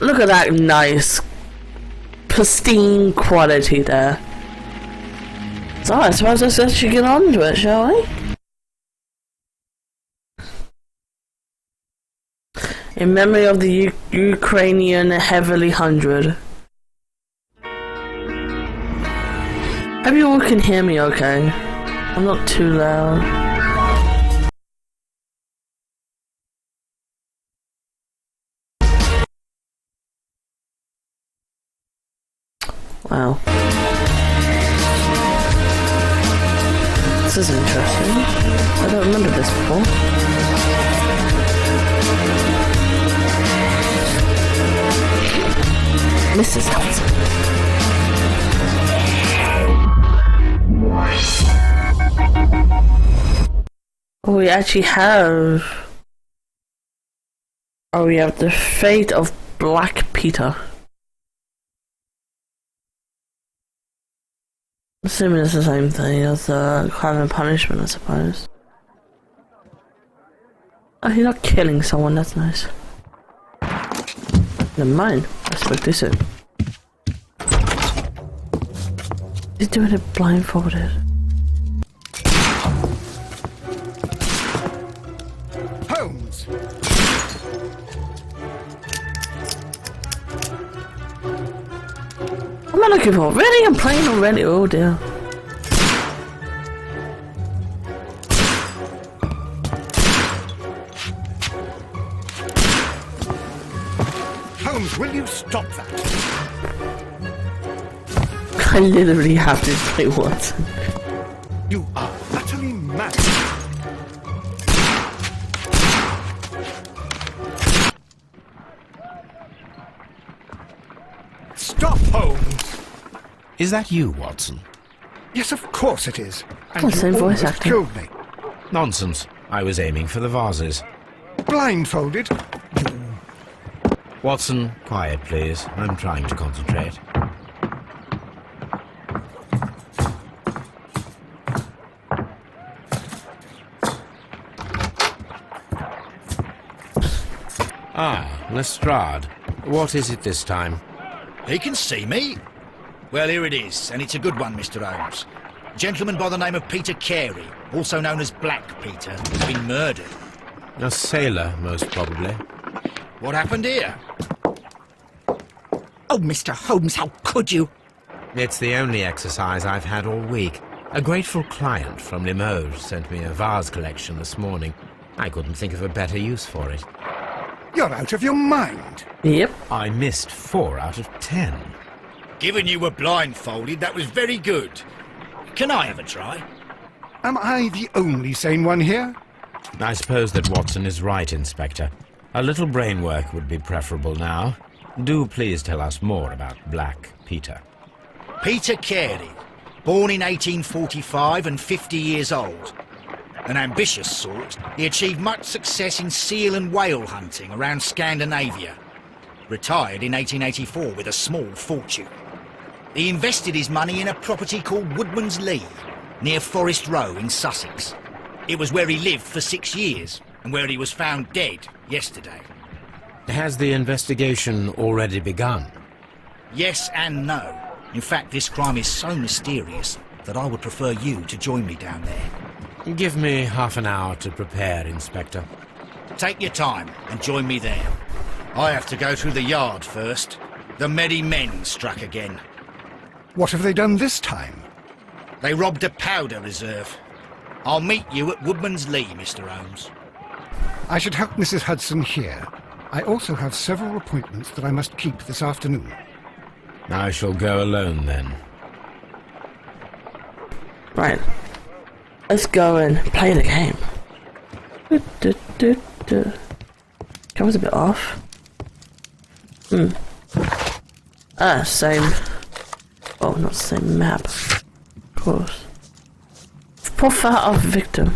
Look at that nice, pristine quality there. So I suppose let's actually get on to it, shall we? In memory of the Ukrainian Heavily 100. Hope you all can hear me okay. I'm not too loud. Wow. This is interesting. I don't remember this before. Mrs. Hudson. Oh, we actually have... Oh, we have the fate of Black Peter. Assuming it's the same thing as crime and punishment, I suppose. Oh, he's not killing someone, that's nice. Never mind, I spoke too soon. He's doing it blindfolded. Holmes! What am I looking for? Ready? I'm playing already. Oh dear. Holmes, will you stop that? I literally have to play Watson. You are utterly mad. Stop, Holmes! Is that you, Watson? Yes, of course it is. And Oh, you same voice almost actor. killed me. Nonsense. I was aiming for the vases. Blindfolded? Watson, quiet, please. I'm trying to concentrate. Ah, Lestrade. What is it this time? He can see me. Well, here it is, and it's a good one, Mr. Holmes. A gentleman by the name of Peter Carey, also known as Black Peter, has been murdered. A sailor, most probably. What happened here? Oh, Mr. Holmes, how could you? It's the only exercise I've had all week. A grateful client from Limoges sent me a vase collection this morning. I couldn't think of a better use for it. You're out of your mind. Yep. I missed 4 out of 10. Given you were blindfolded, that was very good. Can I have a try? Am I the only sane one here? I suppose that Watson is right, Inspector. A little brain work would be preferable now. Do please tell us more about Black Peter. Peter Carey, born in 1845 and 50 years old. An ambitious sort, he achieved much success in seal and whale hunting around Scandinavia. Retired in 1884 with a small fortune. He invested his money in a property called Woodman's Lee, near Forest Row in Sussex. It was where he lived for 6 years, and where he was found dead yesterday. Has the investigation already begun? Yes and no. In fact, this crime is so mysterious that I would prefer you to join me down there. Give me half an hour to prepare, Inspector. Take your time and join me there. I have to go through the yard first. The Medi Men struck again. What have they done this time? They robbed a powder reserve. I'll meet you at Woodman's Lee, Mr. Holmes. I should help Mrs. Hudson here. I also have several appointments that I must keep this afternoon. I shall go alone, then. Right. Let's go and play the game. That was a bit off. Same. Oh, not the same map. Of course. Profile of victim.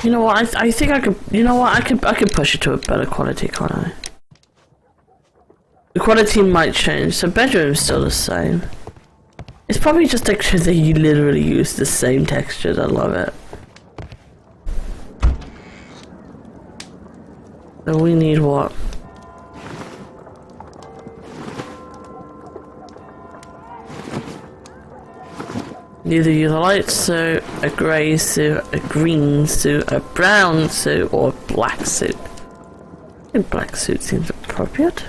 You know what? I think I could. You know what? I could push it to a better quality, can't I? The quality might change. So bedroom's still the same. It's probably just textures that you literally use the same textures. I love it. So we need what? Either use a light suit, a grey suit, a green suit, a brown suit, or a black suit. I think black suit seems appropriate.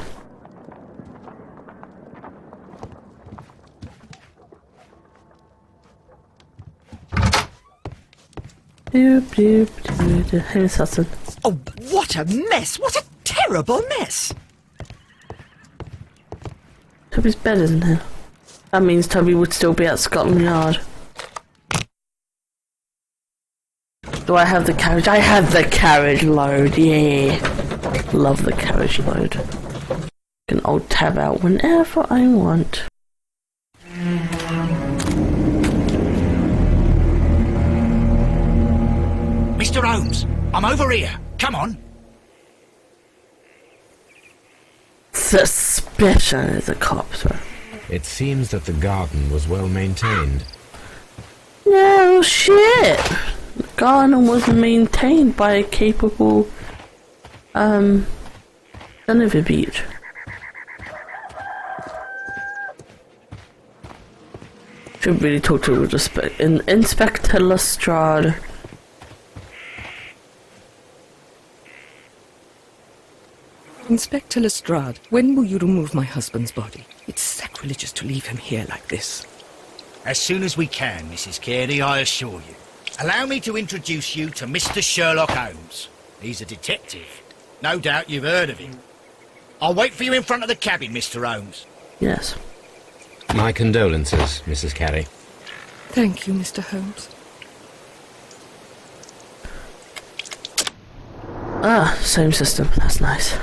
Doop doop doop doop. Hey, Miss Hudson. Oh, what a mess! What a terrible mess! Toby's bed isn't here. That means Toby would still be at Scotland Yard. Do I have the carriage? I have the carriage load, yeah. Love the carriage load. Can old tab out whenever I want. Mr. Holmes, I'm over here. Come on. Suspicious, the cops were. It seems that the garden was well maintained. No shit! The garden was maintained by a capable, Genevieve Beach. Should really talk to her with respect. Inspector Lestrade. Inspector Lestrade, when will you remove my husband's body? It's sacrilegious to leave him here like this. As soon as we can, Mrs. Carey, I assure you. Allow me to introduce you to Mr. Sherlock Holmes. He's a detective. No doubt you've heard of him. I'll wait for you in front of the cabin, Mr. Holmes. Yes. My condolences, Mrs. Carey. Thank you, Mr. Holmes. Ah, same system. That's nice.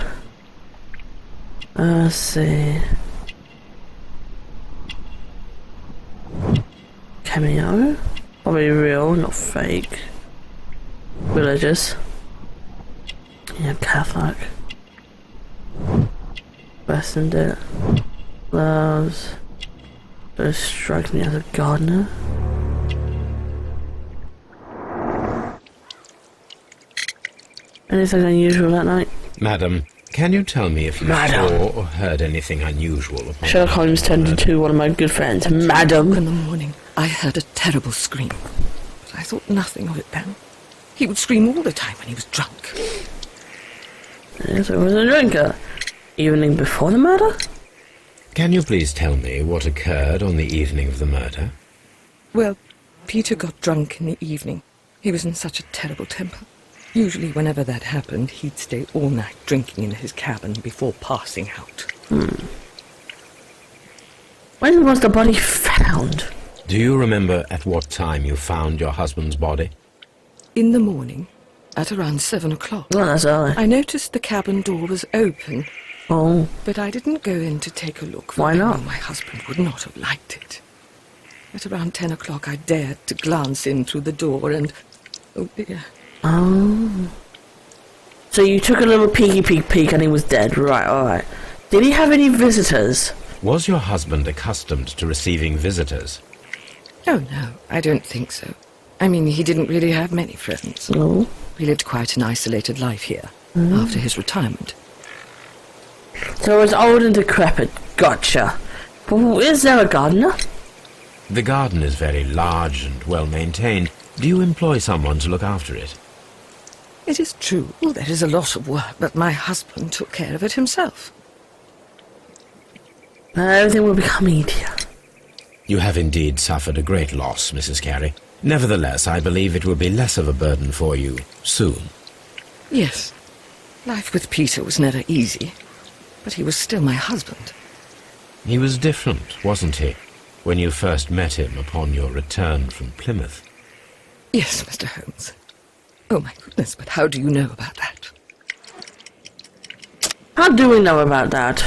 Let's see. Cameo. Probably real, not fake. Religious. Yeah, Catholic. Western it. Loves. It strikes me as a gardener. Anything unusual that night? Madam, can you tell me if you Madam. saw or heard anything unusual upon Sherlock Holmes turned into one of my good friends. Madam! In the morning, I heard a terrible scream, but I thought nothing of it then. He would scream all the time when he was drunk. Yes, I was a drinker. Evening before the murder? Can you please tell me what occurred on the evening of the murder? Well, Peter got drunk in the evening. He was in such a terrible temper. Usually whenever that happened, he'd stay all night drinking in his cabin before passing out. When was the body found? Do you remember at what time you found your husband's body? In the morning, at around 7 o'clock. Oh, that's early. I noticed the cabin door was open, Oh, but I didn't go in to take a look, for Why I not? knew my husband would not have liked it. At around 10 o'clock, I dared to glance in through the door and... oh dear. oh. So you took a little peek and he was dead. Right, alright. Did he have any visitors? Was your husband accustomed to receiving visitors? Oh no, I don't think so. I mean, he didn't really have many friends. No. He lived quite an isolated life here, after his retirement. So it was old and decrepit. Gotcha. But is there a gardener? The garden is very large and well maintained. Do you employ someone to look after it? It is true, there is a lot of work, but my husband took care of it himself. Everything will become easier. You have indeed suffered a great loss, Mrs. Carey. Nevertheless, I believe it will be less of a burden for you soon. Yes, life with Peter was never easy, but he was still my husband. He was different, wasn't he, when you first met him upon your return from Plymouth? Yes, Mr. Holmes. Oh my goodness, but how do you know about that? How do we know about that?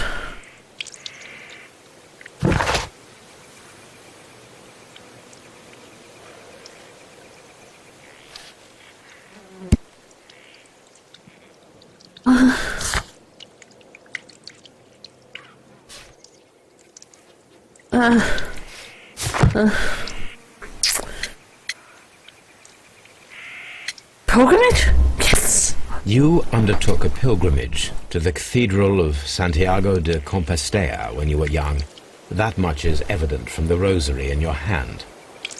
Pilgrimage? Yes! You undertook a pilgrimage to the Cathedral of Santiago de Compostela when you were young. That much is evident from the rosary in your hand.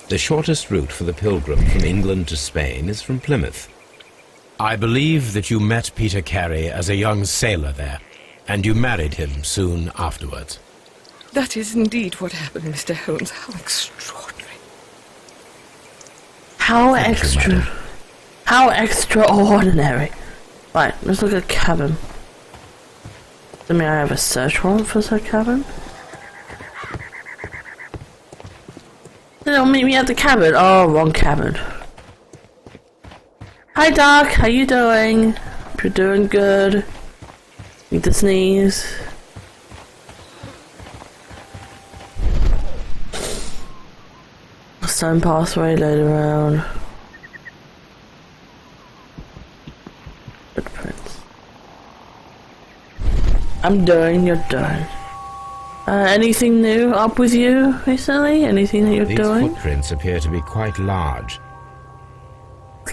The shortest route for the pilgrim from England to Spain is from Plymouth. I believe that you met Peter Carey as a young sailor there, and you married him soon afterwards. That is indeed what happened, Mr. Holmes. How extraordinary. How extraordinary. Right, let's look at cabin. I mean, I have a search warrant for that cabin. They'll meet me at the cabin. Oh, wrong cabin. Hi, Doc. How you doing? Hope you're doing good. Need to sneeze. Stone pathway laid around. Footprints. I'm doing. You're doing. Anything new up with you recently? Anything that you're doing? These footprints appear to be quite large.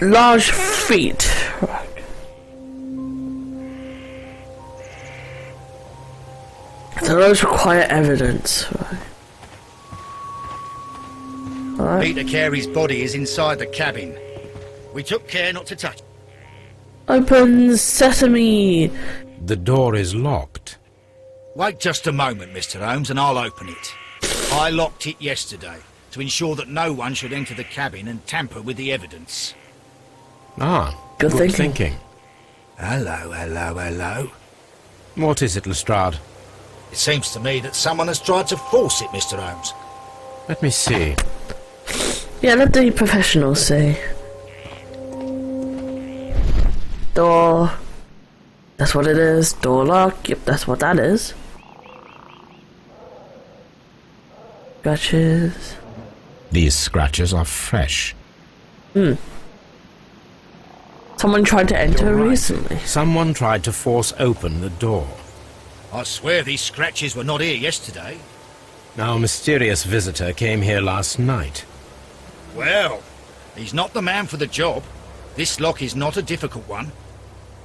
Large feet. Right. So those require evidence. Right. Peter Carey's body is inside the cabin. We took care not to touch it. Open sesame. The door is locked. Wait just a moment, Mr. Holmes, and I'll open it. I locked it yesterday to ensure that no one should enter the cabin and tamper with the evidence. Ah, Good thinking. thinking. Hello. What is it, Lestrade? It seems to me that someone has tried to force it, Mr. Holmes. Let me see. Yeah, let the professionals see. Door. That's what it is. Door lock. Yep, that's what that is. Scratches. These scratches are fresh. Someone tried to enter You're right. recently. Someone tried to force open the door. I swear these scratches were not here yesterday. Our mysterious visitor came here last night. Well, he's not the man for the job. This lock is not a difficult one.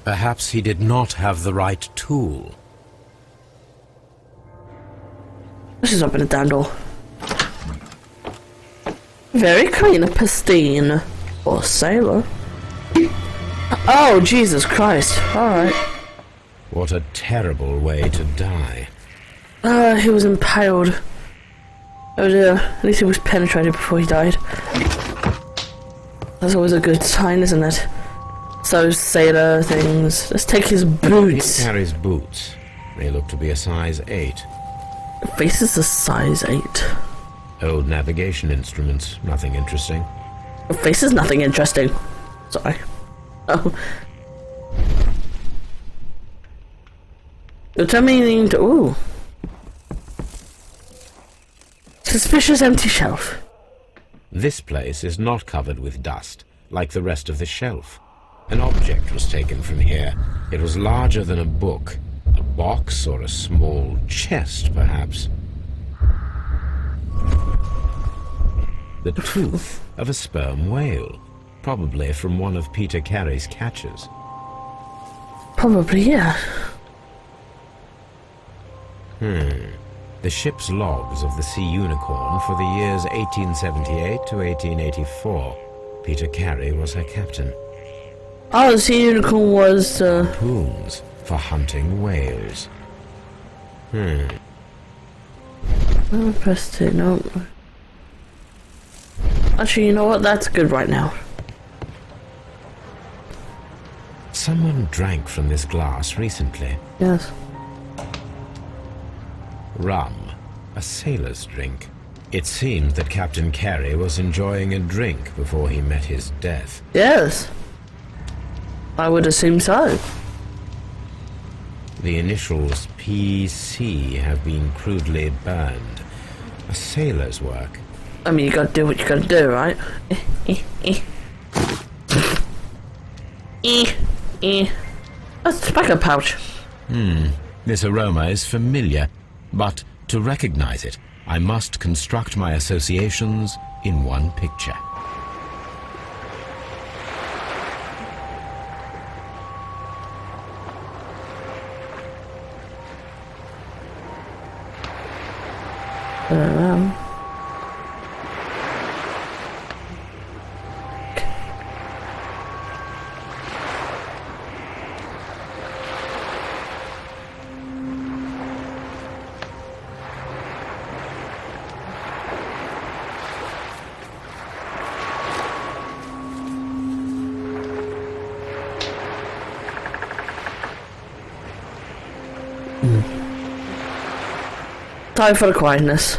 Perhaps he did not have the right tool. Let's just open the damn door. Very clean, pristine. Or sailor. Oh, Jesus Christ. Alright. What a terrible way to die. He was impaled. Oh dear. At least he was penetrated before he died. That's always a good sign, isn't it? So, sailor things. Let's take his boots. He carries boots. They look to be a size 8. The face is a size 8. Old navigation instruments. Nothing interesting. The face is nothing interesting. Sorry. Oh. Determining to... Ooh. Suspicious empty shelf. This place is not covered with dust, like the rest of the shelf. An object was taken from here. It was larger than a book. A box or a small chest, perhaps. The tooth of a sperm whale, probably from one of Peter Carey's catches. Probably, yeah. The ship's logs of the Sea Unicorn for the years 1878 to 1884. Peter Carey was her captain. Oh, the sea unicorn was, Harpoons for hunting whales. Oh, pressed it, no. Actually, you know what? That's good right now. Someone drank from this glass recently. Yes. Rum, a sailor's drink. It seemed that Captain Carey was enjoying a drink before he met his death. Yes. I would assume so. The initials PC have been crudely burned. A sailor's work. I mean, you gotta do what you gotta do, right? That's a tobacco pouch. This aroma is familiar, but to recognize it, I must construct my associations in one picture. Time for the quietness.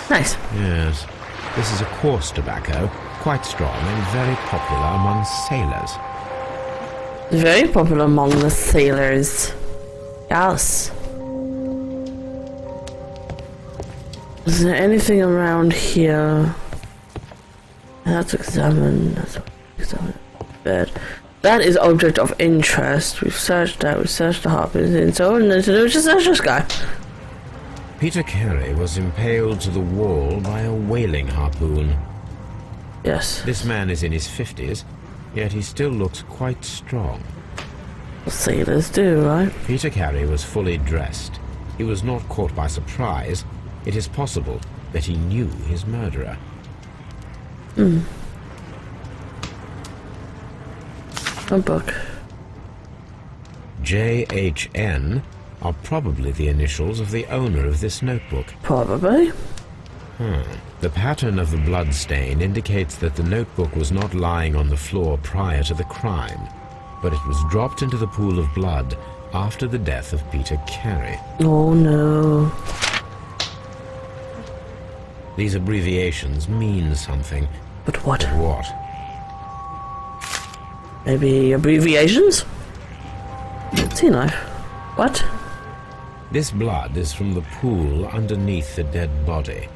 Nice. Yes. This is a coarse tobacco, quite strong and very popular among sailors. Very popular among the sailors. Yes. Is there anything around here? Let's examine. Let's examine. Bed. That is object of interest. We've searched that. We've searched the harpers and so on. Just search this guy. Peter Carey was impaled to the wall by a whaling harpoon. Yes. This man is in his 50s, yet he still looks quite strong. Sailors do, right? Peter Carey was fully dressed. He was not caught by surprise. It is possible that he knew his murderer. A book. J.H.N. are probably the initials of the owner of this notebook. Probably. The pattern of the blood stain indicates that the notebook was not lying on the floor prior to the crime, but it was dropped into the pool of blood after the death of Peter Carey. Oh no. These abbreviations mean something. But what? What? Maybe abbreviations? See knife. What? This blood is from the pool underneath the dead body.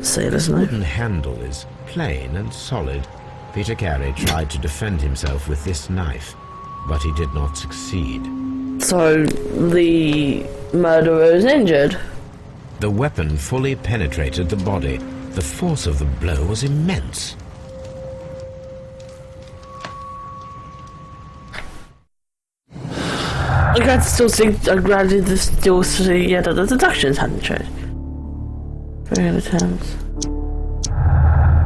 Sailor's The knife. wooden handle is plain and solid. Peter Carey tried to defend himself with this knife, but he did not succeed. So the murderer is injured. The weapon fully penetrated the body. The force of the blow was immense. I can still see. I'm glad to still see. Yeah, the deductions hadn't changed. Very good attempts.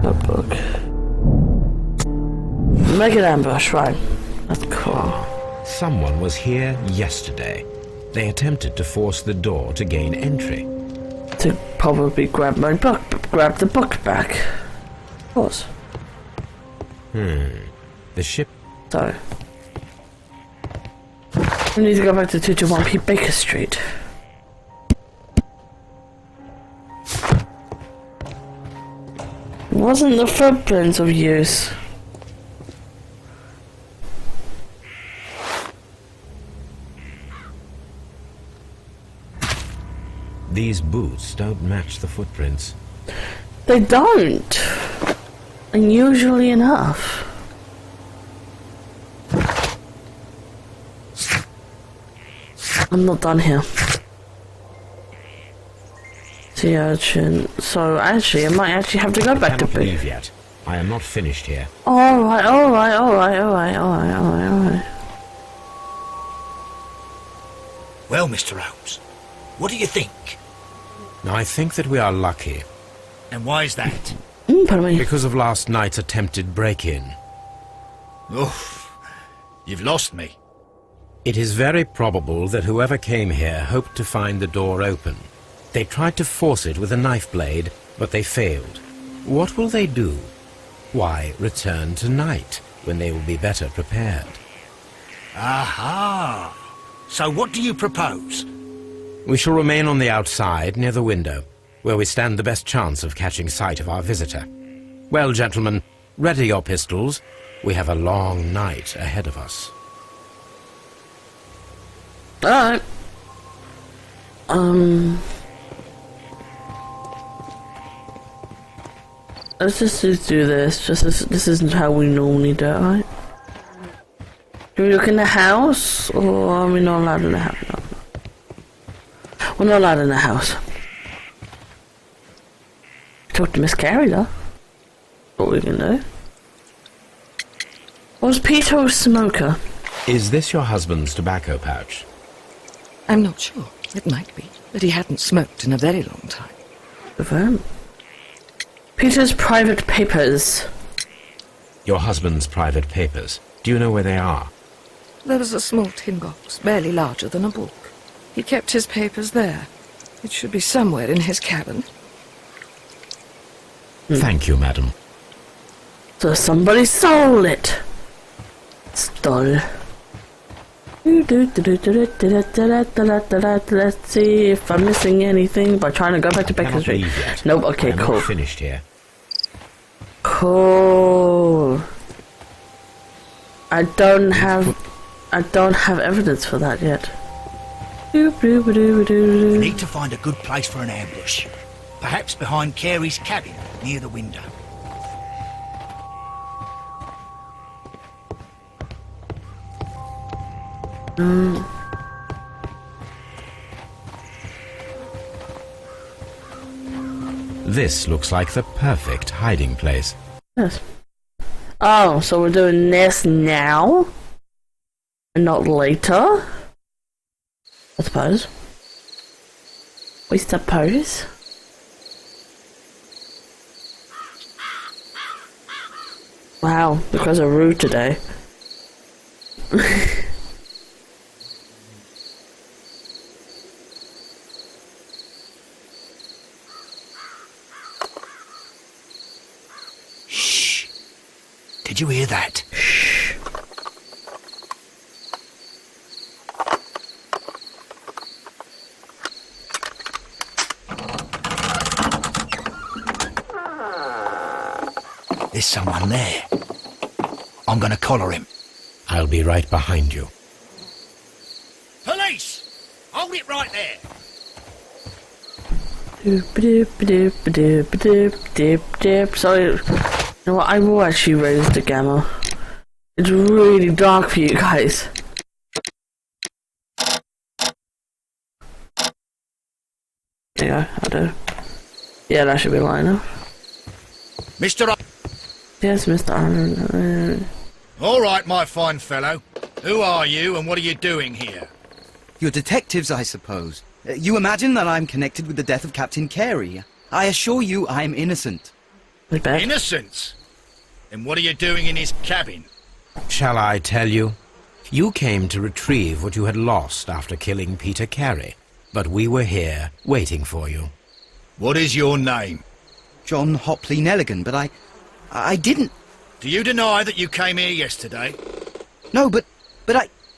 Notebook. Make an ambush, right? That's cool. Someone was here yesterday. They attempted to force the door to gain entry. To probably grab my book, grab the book back. Of course. The ship... So. We need to go back to 221P Baker Street. Wasn't the footprints of use? These boots don't match the footprints. They don't. Unusually enough. I'm not done here. Sea urchin. So actually, I might actually have to go back to I cannot B. leave yet. I am not finished here. Alright. Well, Mr. Holmes, what do you think? I think that we are lucky. And why is that? Pardon me. Because of last night's attempted break-in. Oof, you've lost me. It is very probable that whoever came here hoped to find the door open. They tried to force it with a knife blade, but they failed. What will they do? Why, return tonight, when they will be better prepared. Aha! So what do you propose? We shall remain on the outside, near the window, where we stand the best chance of catching sight of our visitor. Well, gentlemen, ready your pistols. We have a long night ahead of us. Alright. Let's just do this. This isn't how we normally do it, right? Do we look in the house, or are we not allowed in the house? No. We're not allowed in the house. Talk to Miss Carey, though. what we can do. Was Peter a smoker? Is this your husband's tobacco pouch? I'm not sure. It might be, but he hadn't smoked in a very long time. Confirm. Peter's private papers. Your husband's private papers. Do you know where they are? There was a small tin box, barely larger than a book. He kept his papers there. It should be somewhere in his cabin. Thank you, madam. So somebody stole it. Stole. Let's see if I'm missing anything by trying to go back to Baker Cannot Street. leave yet. Nope, okay, I'm cool. not finished here. Cool. I don't have evidence for that yet. We need to find a good place for an ambush. Perhaps behind Carey's cabin, near the window. This looks like the perfect hiding place. Yes. Oh, so we're doing this now? And not later? I suppose. We suppose. Wow, you guys are rude today. Shh. Did you hear that? Shh. There's someone there. I'm gonna collar him. I'll be right behind you. Police! Hold it right there. So, you know what, I will actually raise the gamma. It's really dark for you guys. There you go, I do. Yeah, that should be line enough. Mr. Yes, Mr. Iron. All right, my fine fellow. Who are you and what are you doing here? You're detectives, I suppose. You imagine that I'm connected with the death of Captain Carey. I assure you I'm innocent. Innocent? Then what are you doing in his cabin? Shall I tell you? You came to retrieve what you had lost after killing Peter Carey, but we were here waiting for you. What is your name? John Hopley Nelligan, but I didn't... Do you deny that you came here yesterday? No, but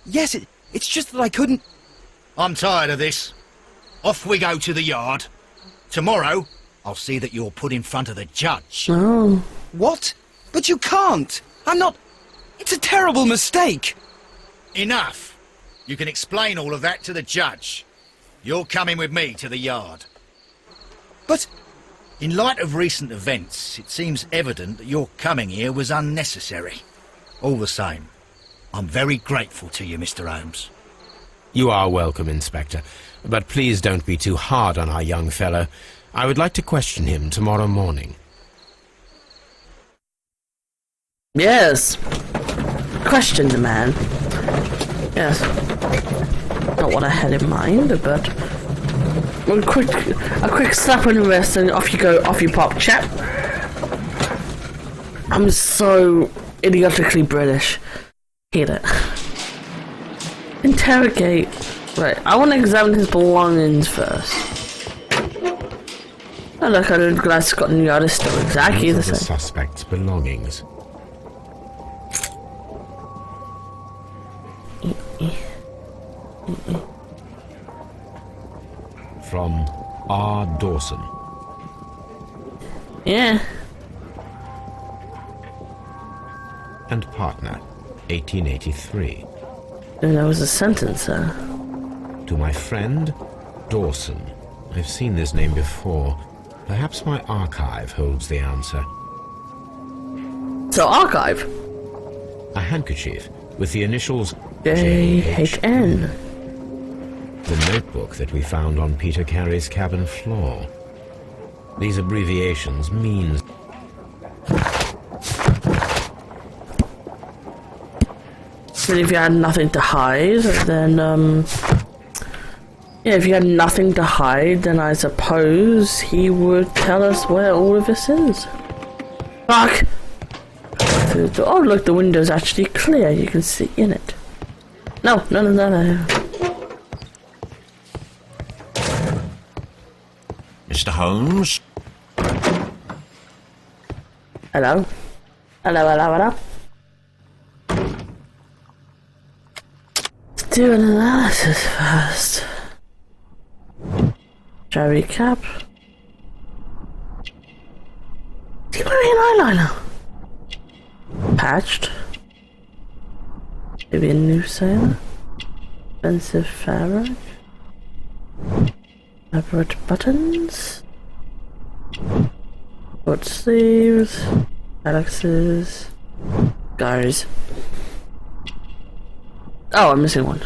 yes, it's just that I couldn't... I'm tired of this. Off we go to the yard. Tomorrow, I'll see that you're put in front of the judge. Oh. What? But you can't! I'm not... It's a terrible mistake! Enough. You can explain all of that to the judge. You're coming with me to the yard. But... In light of recent events, it seems evident that your coming here was unnecessary. All the same, I'm very grateful to you, Mr. Holmes. You are welcome, Inspector, but please don't be too hard on our young fellow. I would like to question him tomorrow morning. Yes. Question the man. Yes. Not what I had in mind, but a quick slap on the wrist and off you go, off you pop, chap. I'm so idiotically British. Hate it. Interrogate. Right, I want to examine his belongings first. Oh look, I didn't realize Scotland Yard is still exactly the Those are the same. suspect's belongings. From R. Dawson. Yeah. And partner, 1883. And there was a sentence there. To my friend, Dawson. I've seen this name before. Perhaps my archive holds the answer. So archive. A handkerchief with the initials JHN. The notebook that we found on Peter Carey's cabin floor. These abbreviations mean... But if you had nothing to hide, then, yeah, if you had nothing to hide, then I suppose he would tell us where all of this is. Fuck! Oh, look, the window's actually clear. You can see in it. No. Mr. Holmes? Hello? Hello? Let's do an analysis first. Shall I recap? Is he wearing an eyeliner? Patched. Maybe a new sailor. Expensive fabric. Elaborate buttons. Short sleeves. Alex's. Guys. Oh, I'm missing one.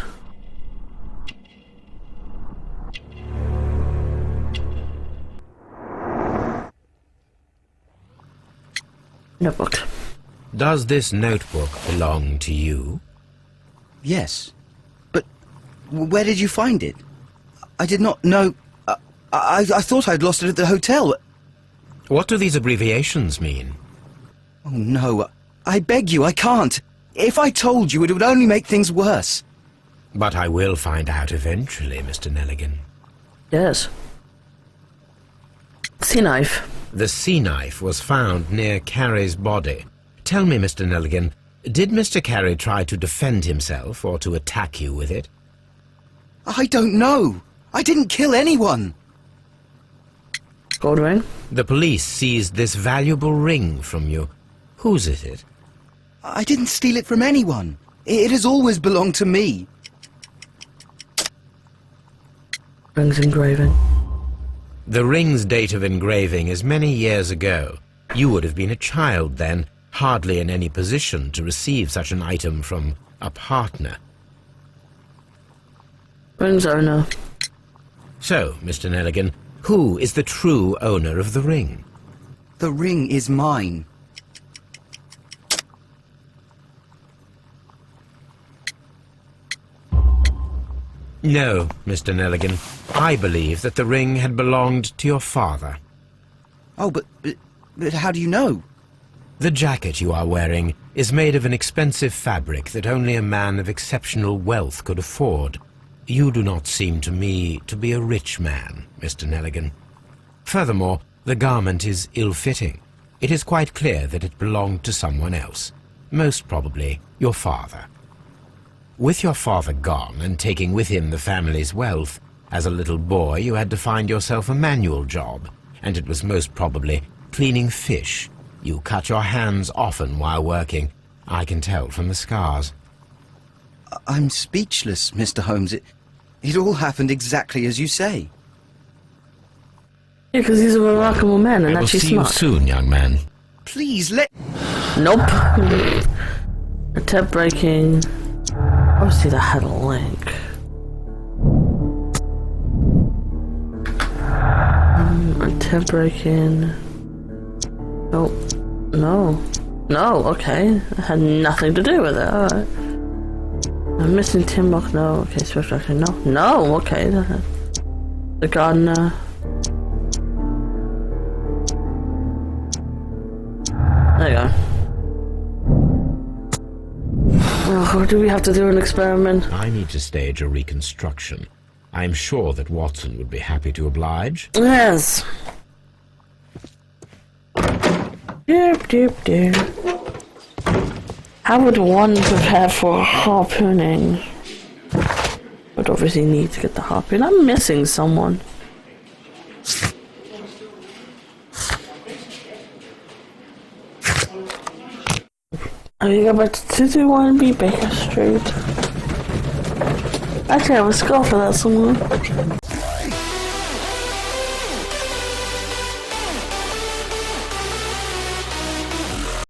Notebook. Does this notebook belong to you? Yes. But where did you find it? I did not know... I thought I'd lost it at the hotel. What do these abbreviations mean? Oh, no. I beg you, I can't. If I told you, it would only make things worse. But I will find out eventually, Mr. Nelligan. Yes. Sea knife. The sea knife was found near Carey's body. Tell me, Mr. Nelligan, did Mr. Carey try to defend himself or to attack you with it? I don't know. I didn't kill anyone. Gold ring. The police seized this valuable ring from you. Whose is it? I didn't steal it from anyone. It has always belonged to me. Ring's engraving. The ring's date of engraving is many years ago. You would have been a child then, hardly in any position to receive such an item from a partner. Ring's owner. So, Mr. Nelligan, who is the true owner of the ring? The ring is mine. No, Mr. Nelligan. I believe that the ring had belonged to your father. Oh, but how do you know? The jacket you are wearing is made of an expensive fabric that only a man of exceptional wealth could afford. You do not seem to me to be a rich man, Mr. Nelligan. Furthermore, the garment is ill-fitting. It is quite clear that it belonged to someone else, most probably your father. With your father gone and taking with him the family's wealth, as a little boy you had to find yourself a manual job, and it was most probably cleaning fish. You cut your hands often while working. I can tell from the scars. I'm speechless, Mr. Holmes. It all happened exactly as you say. Yeah, because he's a remarkable man and I will actually see smart. you soon, young man. Please, let... Nope. Attempt breaking. Obviously that had a link. Attempt breaking. Oh, no, okay. It had nothing to do with it, alright. I'm missing Timbuk, no, okay, Swift action, no, okay. The gardener. There you go. Oh, do we have to do an experiment? I need to stage a reconstruction. I'm sure that Watson would be happy to oblige. Yes. Doop. How would one prepare for harpooning? Would obviously need to get the harpoon. I'm missing someone. Are you going to 221B Baker Street? Actually, I have a skull for that somewhere.